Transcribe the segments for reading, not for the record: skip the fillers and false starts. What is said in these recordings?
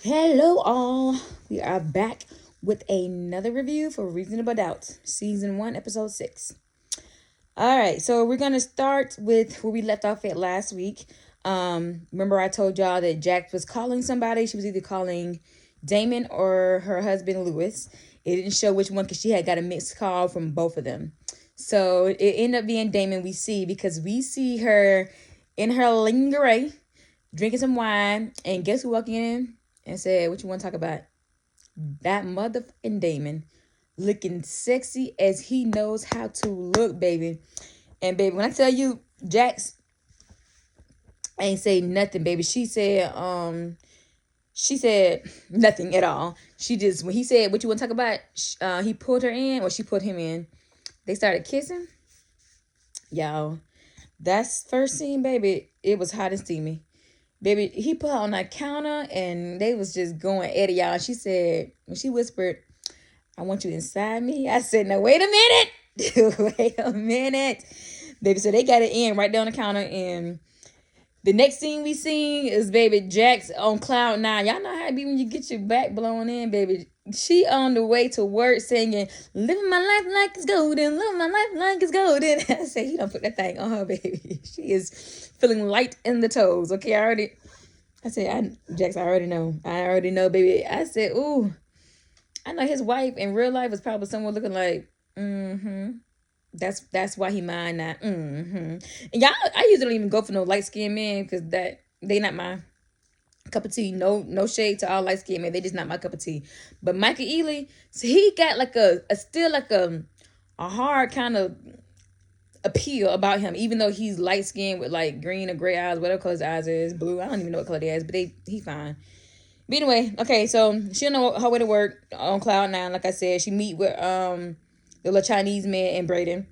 Hello, all. We are back with another review for Reasonable Doubt, Season 1, Episode 6. All right, so we're going to start with where we left off at last week. Remember, I told y'all that Jack was calling somebody. She was either calling Damon or her husband, Lewis. It didn't show which one because she had got a mixed call from both of them. So it ended up being Damon we see because we see her in her lingerie drinking some wine. And guess who walking in and said, "What you want to talk about?" That motherfucking Damon, looking sexy as he knows how to look, baby. And baby, when I tell you, Jax ain't say nothing, baby. She said nothing at all. She just, when he said, "What you want to talk about?" He pulled her in, or she put him in. They started kissing. Y'all, that's first scene, baby. It was hot and steamy. Baby, he put her on that counter and they was just going at it, y'all. She said, when she whispered, "I want you inside me," I said, "Now, wait a minute." Wait a minute. Baby, so they got it in right down the counter. And the next scene we seen is, baby, Jax on cloud nine. Y'all know how it be when you get your back blown in, baby. She on the way to work singing, "Living my life like it's golden, living my life like it's golden." I said, he don't put that thing on her, baby. She is feeling light in the toes. Okay, Jax, I already know. I already know, baby. I said, ooh, I know his wife in real life is probably someone looking like, mm-hmm. That's why he mine now. Mm-hmm. And y'all, I usually don't even go for no light skinned men because they not my cup of tea. No shade to all light skinned men. They just not my cup of tea. But Michael Ealy, so he got like a still like a hard kind of appeal about him, even though he's light skinned with like green or gray eyes, whatever color his eyes is, blue. I don't even know what color they is, but he fine. But anyway, okay, so she don't know her way to work on cloud nine. Like I said, she meet with the little Chinese man and Braden,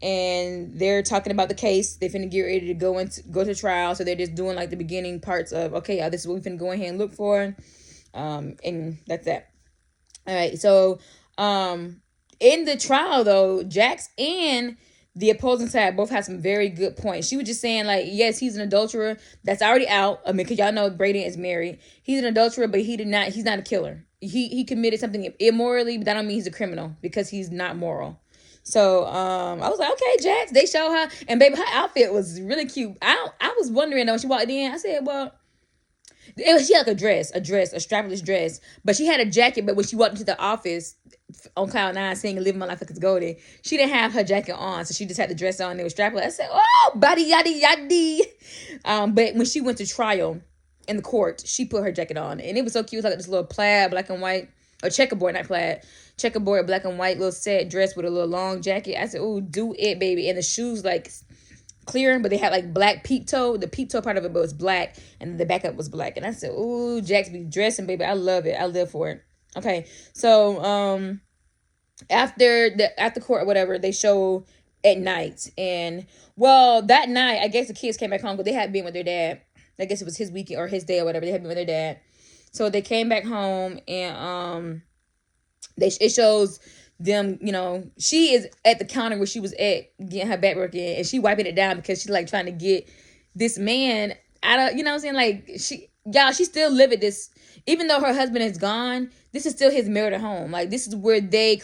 and they're talking about the case. They finna get ready to go to trial, so they're just doing like the beginning parts of, okay, this is what we finna go ahead and look for, and that's that. All right, so in the trial though, Jax and the opposing side both had some very good points. She was just saying, like, yes, he's an adulterer. That's already out. I mean, because y'all know Braden is married. He's an adulterer, but he's not a killer. He committed something immorally, but that don't mean he's a criminal because he's not moral. So I was like, okay, Jax. They show her, and baby, her outfit was really cute. I was wondering though when she walked in. I said, well, she had like a strapless dress, but she had a jacket. But when she walked into the office on cloud nine, saying "Living my life like it's golden," she didn't have her jacket on, so she just had the dress on. And it was strapless. I said, "Oh, body yaddy yaddy." But when she went to trial in the court, she put her jacket on, and it was so cute. It was like this little plaid, black and white, or checkerboard, not plaid, checkerboard, black and white, little set dress with a little long jacket. I said, "Oh, do it, baby!" And the shoes like clear, but they had like black peep toe. The peep toe part of it was black, and the backup was black. And I said, "Ooh, Jax be dressing, baby. I love it. I live for it." Okay, so after court or whatever, they show at night, and well, that night I guess the kids came back home because they had been with their dad. I guess it was his weekend or his day or whatever. They had been with their dad, so they came back home, and it shows them, she is at the counter where she was at getting her back work in, and she wiping it down because she's like trying to get this man out of, you know what I'm saying? Like she still live at this, even though her husband is gone, this is still his marital home. Like this is where they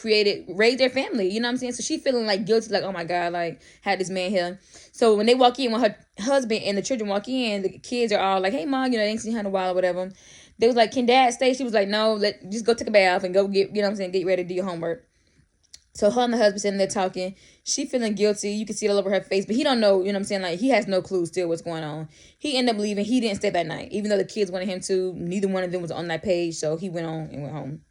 raised their family, you know what I'm saying? So she feeling like guilty, like, oh my God, like had this man here. So when they walk in, when her husband and the children walk in, the kids are all like, "Hey mom, they ain't seen her in a while or whatever." They was like, "Can dad stay?" She was like, "No, just go take a bath and go get, get ready to do your homework." So her and the husband sitting there talking. She feeling guilty. You can see it all over her face. But he don't know, like he has no clue still what's going on. He ended up leaving. He didn't stay that night. Even though the kids wanted him to, neither one of them was on that page. So he went on and went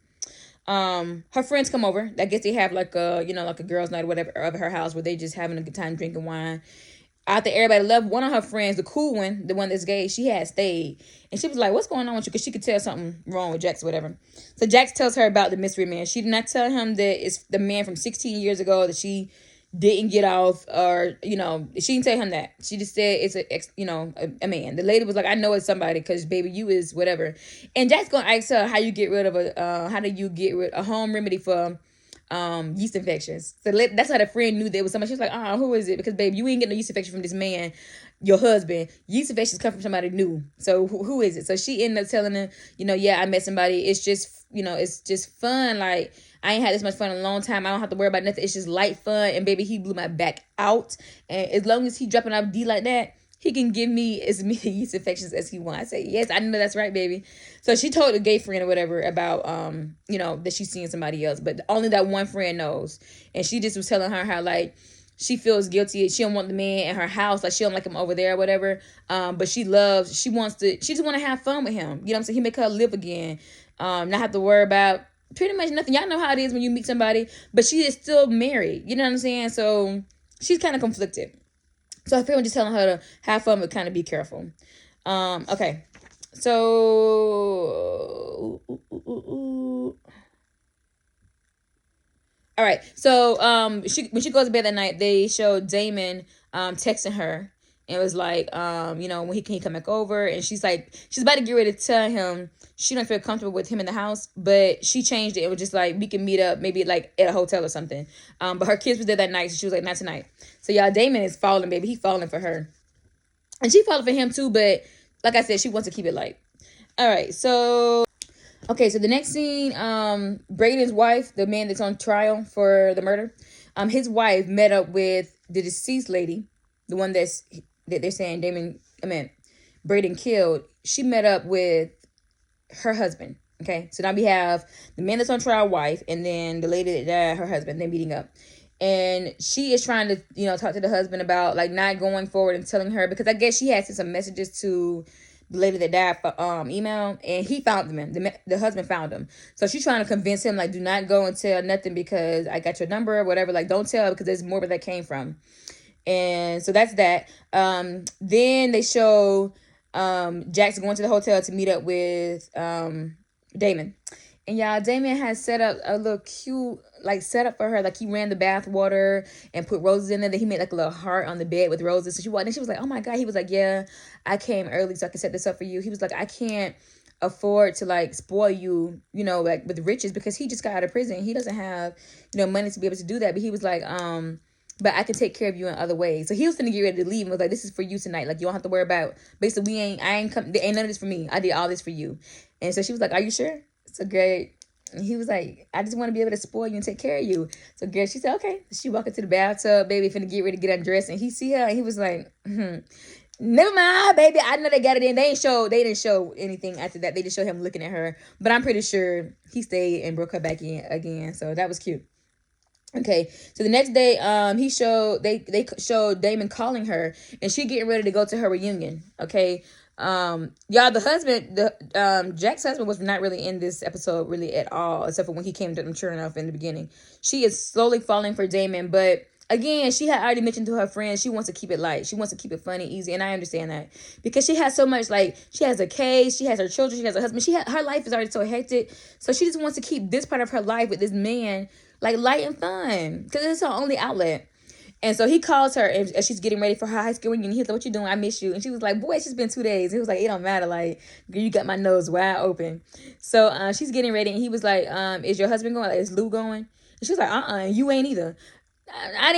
home. Her friends come over. I guess they have like a girls' night or whatever over her house where they just having a good time drinking wine. After everybody left, one of her friends, the cool one, the one that's gay, she had stayed. And she was like, "What's going on with you?" Because she could tell something wrong with Jax or whatever. So Jax tells her about the mystery man. She did not tell him that it's the man from 16 years ago that she didn't get off, or, she didn't tell him that. She just said it's a man. The lady was like, "I know it's somebody because, baby, you is whatever." And Jax going to ask her how do you get rid of a home remedy for yeast infections. So that's how the friend knew there was somebody. She was like, "Oh, who is it?" Because, babe, you ain't getting no yeast infection from this man. your husband. Yeast infections come from somebody new. So who is it? So she ended up telling him, yeah, I met somebody. It's just, it's just fun. Like, I ain't had this much fun in a long time. I don't have to worry about nothing. It's just light fun. And baby, he blew my back out. And as long as he dropping off D like that, he can give me as many yeast infections as he wants. I say, yes, I know that's right, baby. So she told a gay friend or whatever about, that she's seeing somebody else. But only that one friend knows. And she just was telling her how, like, she feels guilty. She don't want the man in her house. Like, she don't like him over there or whatever. But she just want to have fun with him. You know what I'm saying? He make her live again. Not have to worry about pretty much nothing. Y'all know how it is when you meet somebody, but she is still married. You know what I'm saying? So she's kind of conflicted. So I feel I'm just telling her to have fun, but kind of be careful. Okay. So, all right. So, when she goes to bed that night, they show Damon, texting her. And it was like, when he can come back over. And she's like, she's about to get ready to tell him she don't feel comfortable with him in the house. But she changed it. It was just like, we can meet up maybe like at a hotel or something. But her kids were there that night. So she was like, not tonight. So y'all, Damon is falling, baby. He falling for her. And she falling for him too. But like I said, she wants to keep it light. All right. So, okay. So the next scene, Braden's wife, the man that's on trial for the murder, his wife met up with the deceased lady, the one that they're saying Braden killed. She met up with her husband. Okay, so now we have the man that's on trial wife, and then the lady that died, her husband. They're meeting up, and she is trying to talk to the husband about like not going forward and telling her, because I guess she had sent some messages to the lady that died for email, and he found them. The husband found them, so she's trying to convince him like, do not go and tell nothing because I got your number or whatever. Like, don't tell, because there's more where that came from. And so that's that. Then they show Jax going to the hotel to meet up with Damon. And y'all, Damon has set up a little cute setup for her. Like, he ran the bath water and put roses in there. Then he made like a little heart on the bed with roses. So she walked in, she was like, oh my God. He was like, yeah, I came early so I can set this up for you. He was like, I can't afford to like spoil you, like with riches, because he just got out of prison. He doesn't have, money to be able to do that. But he was like, but I can take care of you in other ways. So he was finna get ready to leave and was like, this is for you tonight. Like, you don't have to worry about, basically, there ain't none of this for me. I did all this for you. And so she was like, are you sure? So great. And he was like, I just want to be able to spoil you and take care of you. So girl, she said, okay. She walked into the bathtub, baby, finna get ready to get undressed. And he see her and he was like, never mind, baby. I know they got it in. They didn't show anything after that. They just showed him looking at her. But I'm pretty sure he stayed and broke her back in again. So that was cute. Okay, so the next day, they showed Damon calling her, and she getting ready to go to her reunion. Okay, y'all, Jack's husband was not really in this episode really at all, except for when he came to them cheering off in the beginning. She is slowly falling for Damon, but again, she had already mentioned to her friends she wants to keep it light. She wants to keep it funny, easy, and I understand that because she has so much. Like, she has a case, she has her children, she has a husband. Her life is already so hectic, so she just wants to keep this part of her life with this man like light and fun, because it's her only outlet. And so he calls her as she's getting ready for her high school reunion. He's like, what you doing? I miss you. And she was like, boy, it's just been 2 days. He was like, it don't matter. Like, you got my nose wide open. So she's getting ready. And he was like, is your husband going? Like, is Lou going? And she was like, you ain't either. I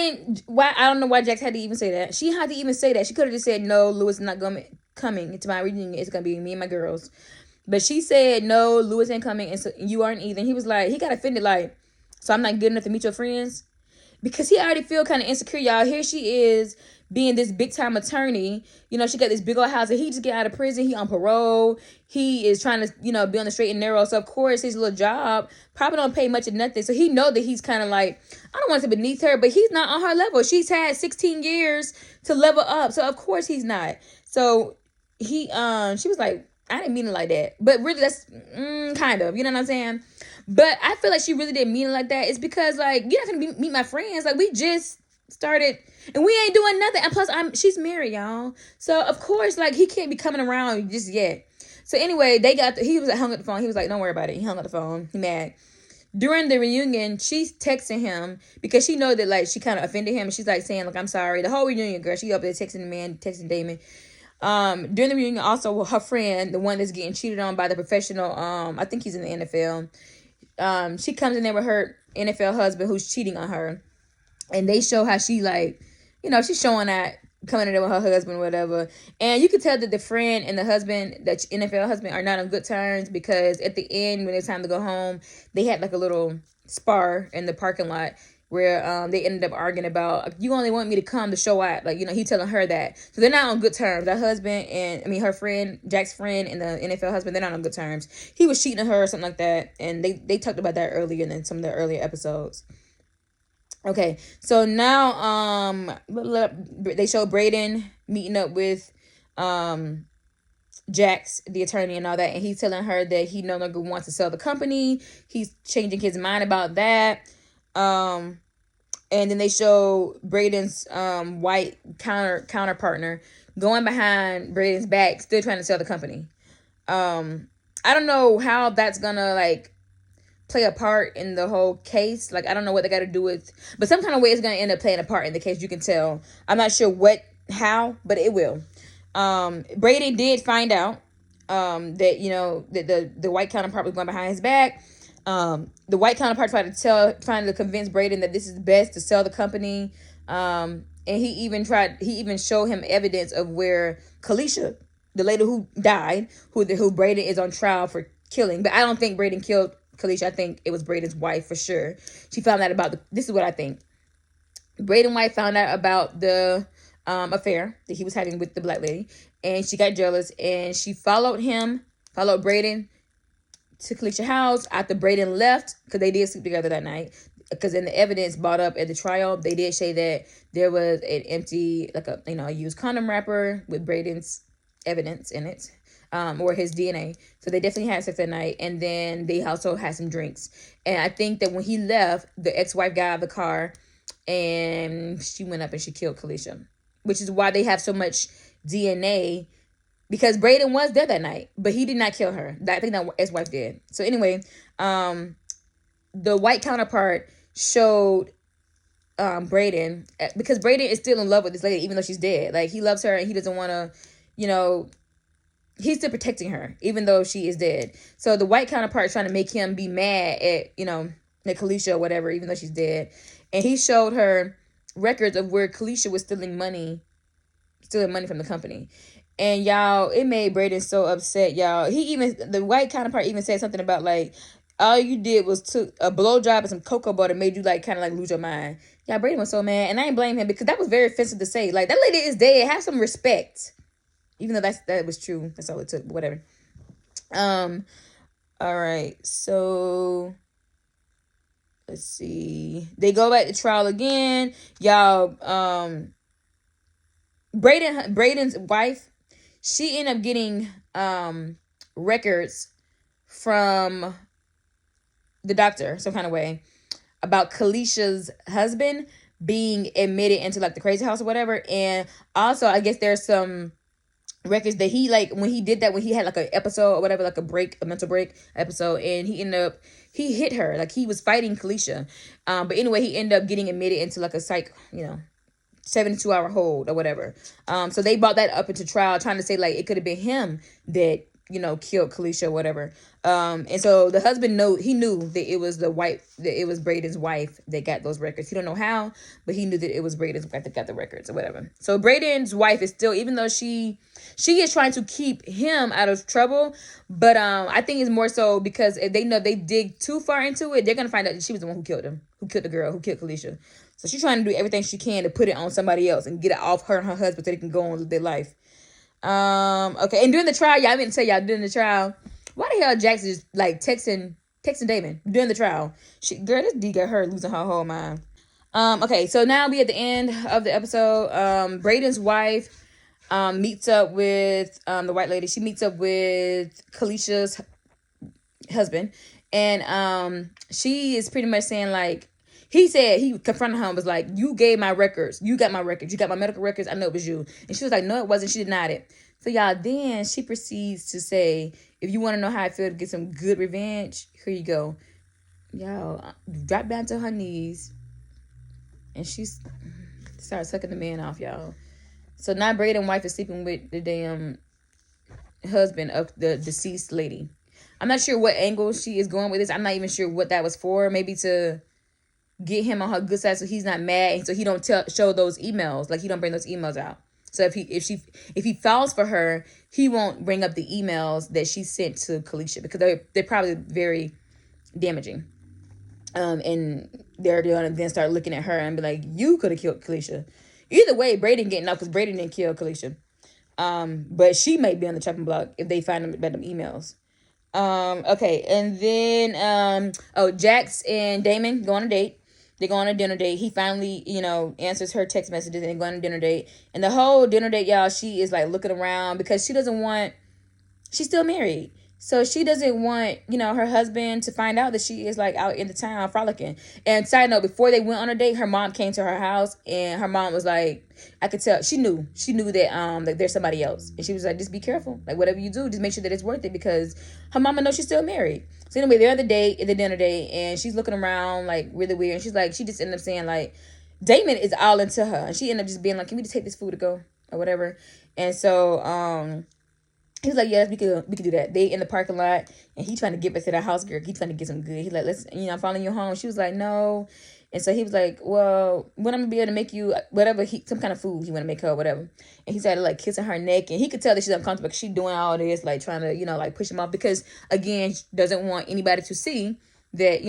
don't know why Jax had to even say that. She had to even say that. She could have just said, no, Lou is not coming to my reunion. It's going to be me and my girls. But she said, no, Lewis ain't coming. And so you aren't either. And he was like, he got offended, like, so I'm not good enough to meet your friends? Because he already feel kind of insecure, y'all. Here she is being this big time attorney. She got this big old house, and he just get out of prison. He on parole. He is trying to, be on the straight and narrow. So of course his little job probably don't pay much of nothing. So he know that he's kind of like, I don't want to be beneath her, but he's not on her level. She's had 16 years to level up. So of course he's not. So she was like, I didn't mean it like that. But really that's kind of, you know what I'm saying? But I feel like she really didn't mean it like that. It's because, like, you're not going to meet my friends. Like, we just started, and we ain't doing nothing. And plus, she's married, y'all. So, of course, like, he can't be coming around just yet. So, anyway, he was hung up the phone. He was like, don't worry about it. He hung up the phone. He mad. During the reunion, she's texting him because she know that, like, she kind of offended him. And she's, like, saying, like, I'm sorry. The whole reunion, girl, she up there texting the man, texting Damon. During the reunion, also, her friend, the one that's getting cheated on by the professional, I think he's in the NFL. She comes in there with her NFL husband who's cheating on her. And they show how she, like, she's showing that coming in there with her husband or whatever. And you could tell that the friend and the husband, that NFL husband, are not on good terms, because at the end, when it's time to go home, they had like a little spar in the parking lot where they ended up arguing about, you only want me to come to show out. Like, he telling her that. So they're not on good terms. Her husband her friend, Jack's friend, and the NFL husband, they're not on good terms. He was cheating on her or something like that. And they talked about that earlier in some of the earlier episodes. Okay, so now they show Brayden meeting up with Jax, the attorney, and all that, and he's telling her that he no longer wants to sell the company. He's changing his mind about that. And then they show Brayden's white counter partner going behind Brayden's back, still trying to sell the company. I don't know how that's gonna like play a part in the whole case. Like, I don't know what they got to do with, but some kind of way it's going to end up playing a part in the case. You can tell. I'm not sure how, but it will. Brady did find out that the white counterpart was going behind his back. The white counterpart trying to convince Brayden that this is best to sell the company. And he even showed him evidence of where Kalisha, the lady who died, who Brayden is on trial for killing. But I don't think Brayden killed Kalisha. I think it was Brayden's wife for sure. She found out about this is what I think. Brayden's wife found out about the affair that he was having with the black lady, and she got jealous, and she followed Brayden to Kalisha's house after Brayden left, because they did sleep together that night. Because in the evidence brought up at the trial, they did say that there was an empty, like a used condom wrapper with Brayden's evidence in it. Or his DNA. So they definitely had sex that night. And then they also had some drinks. And I think that when he left, the ex-wife got out of the car and she went up and she killed Kalisha. Which is why they have so much DNA. Because Brayden was there that night. But he did not kill her. I think that ex-wife did. So anyway, the white counterpart showed Brayden. Because Brayden is still in love with this lady, even though she's dead. Like, he loves her and he doesn't want to, he's still protecting her, even though she is dead. So the white counterpart is trying to make him be mad at, at Kalisha or whatever, even though she's dead. And he showed her records of where Kalisha was stealing money from the company. And y'all, it made Brayden so upset, y'all. The white counterpart even said something about, like, all you did was took a blowjob and some cocoa butter, made you, like, kind of, like, lose your mind. Yeah, Brayden was so mad. And I ain't blame him, because that was very offensive to say. Like, that lady is dead. Have some respect. Even though that was true. That's all it took. Whatever. All right. So, let's see. They go back to trial again. Y'all, Brayden's wife, she ended up getting records from the doctor, some kind of way, about Kalisha's husband being admitted into, like, the crazy house or whatever. And also, I guess there's some records that he, like, when he did that, when he had, like, an episode or whatever, like a mental break episode, and he hit her, like, he was fighting Kalisha. But anyway, he ended up getting admitted into, like, a 72-hour hold or whatever. So they brought that up into trial, trying to say, like, it could have been him that, killed Kalisha or whatever. And so the husband knew that it was Brayden's wife that got those records. He don't know how, but he knew that it was Brayden's wife that got the records or whatever. So Brayden's wife is still, even though she is trying to keep him out of trouble, but I think it's more so because if they know if they dig too far into it, they're gonna find out that she was the one who killed him, who killed the girl, who killed Kalisha. So she's trying to do everything she can to put it on somebody else and get it off her and her husband so they can go on with their life. Okay, and during the trial, y'all, I meant to tell y'all, during the trial, why the hell Jax is, like, texting Damon during the trial? This D got her losing her whole mind. Okay, so now we at the end of the episode. Brayden's wife meets up with the white lady. She meets up with Kalisha's husband, and she is pretty much saying, like, he said, he confronted her and was like, you gave my records. You got my records. You got my medical records. I know it was you. And she was like, no, it wasn't. She denied it. So, y'all, then she proceeds to say, if you want to know how I feel to get some good revenge, here you go. Y'all, drop down to her knees. And she started sucking the man off, y'all. So now Brayden's wife is sleeping with the damn husband of the deceased lady. I'm not sure what angle she is going with this. I'm not even sure what that was for. Maybe to get him on her good side so he's not mad and so he don't show those emails. Like, he don't bring those emails out. So if he falls for her, he won't bring up the emails that she sent to Kalisha, because they're probably very damaging. And they're gonna then start looking at her and be like, you could have killed Kalisha. Either way, Brayden getting off, because Brayden didn't kill Kalisha. But she may be on the chopping block if they find them emails. Okay, and then Jax and Damon go on a date. They go on a dinner date. He finally, answers her text messages, and they go on a dinner date. And the whole dinner date, y'all, she is like looking around because she doesn't want. She's still married. So she doesn't want, her husband to find out that she is like out in the town frolicking. And side note, before they went on a date, her mom came to her house, and her mom was like, I could tell she knew that like there's somebody else. And she was like, just be careful. Like whatever you do, just make sure that it's worth it, because her mama knows she's still married. So anyway, they're at the dinner date, and she's looking around like really weird. And she's like, she just ended up saying like, Damon is all into her. And she ended up just being like, can we just take this food to go or whatever? And so, he was like, yes, we could do that. They in the parking lot, and he trying to get back to the house girl. He trying to get some good. He like, let's, I'm following you home. She was like, no. And so he was like, well, when I'm gonna be able to make you whatever, some kind of food he want to make her or whatever. And he started like kissing her neck, and he could tell that she's uncomfortable because she's doing all this, like trying to, like push him off, because again, she doesn't want anybody to see that,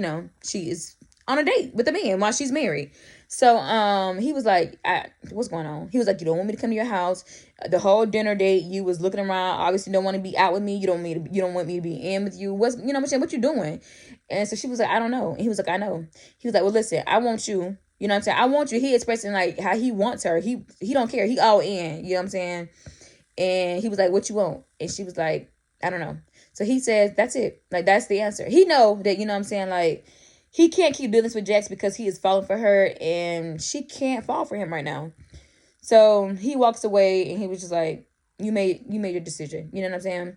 she is on a date with a man while she's married. So he was like, what's going on? He was like, you don't want me to come to your house. The whole dinner date, you was looking around. Obviously, don't want to be out with me. You don't want me to be in with you. What I'm saying? What you doing? And so she was like, I don't know. And he was like, I know. He was like, well, listen, I want you. You know what I'm saying? I want you. He expressing like how he wants her. He don't care. He all in. You know what I'm saying? And he was like, what you want? And she was like, I don't know. So he says, that's it. Like, that's the answer. He know that, you know what I'm saying? Like, he can't keep doing this with Jax because he is falling for her, and she can't fall for him right now. So he walks away, and he was just like, you made your decision. You know what I'm saying?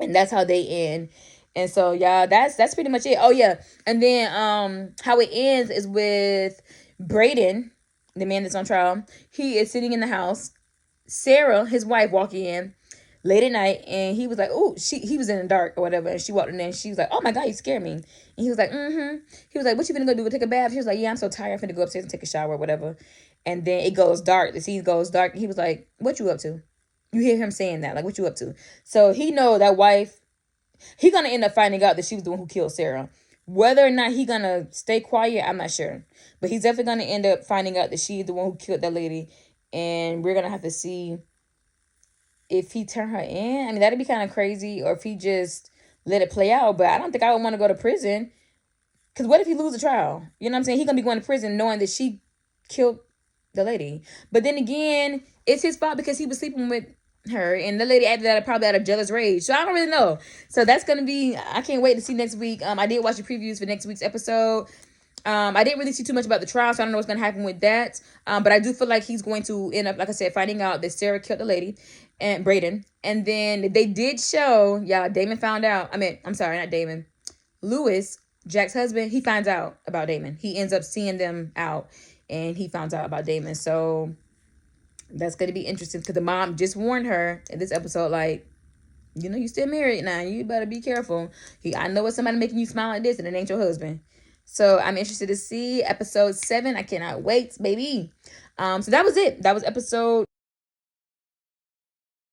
And that's how they end. And so, y'all, that's pretty much it. Oh, yeah. And then how it ends is with Brayden, the man that's on trial. He is sitting in the house. Sarah, his wife, walking in late at night, and he was like, oh, he was in the dark or whatever, and she walked in there, and she was like, oh my God, you scared me. And he was like, He was like, what you finna go do? Take a bath? She was like, yeah, I'm so tired, I'm finna go upstairs and take a shower or whatever. And then it goes dark, the scene goes dark, and he was like, what you up to? You hear him saying that, like, what you up to? So he know that wife, he gonna end up finding out that she was the one who killed Sarah. Whether or not he gonna stay quiet, I'm not sure, but he's definitely gonna end up finding out that she's the one who killed that lady, and we're gonna have to see if he turn her in. I mean, that'd be kind of crazy, or if he just let it play out. But I don't think I would want to go to prison, because what if he lose a trial? You know what I'm saying? He gonna be going to prison knowing that she killed the lady. But then again, it's his fault because he was sleeping with her, and the lady acted that probably out of jealous rage. So I don't really know. So that's gonna be, I can't wait to see next week. I did watch the previews for next week's episode. I didn't really see too much about the trial, so I don't know what's gonna happen with that. But I do feel like he's going to end up, like I said, finding out that Sarah killed the lady, and Brayden. And then they did show, Damon found out. I'm sorry, not Damon. Lewis, Jack's husband, he finds out about Damon. He ends up seeing them out, and he finds out about Damon. So that's gonna be interesting, because the mom just warned her in this episode, like, you still married now. You better be careful. I know it's somebody making you smile like this, and it ain't your husband. So I'm interested to see episode 7. I cannot wait, baby. So that was it. That was episode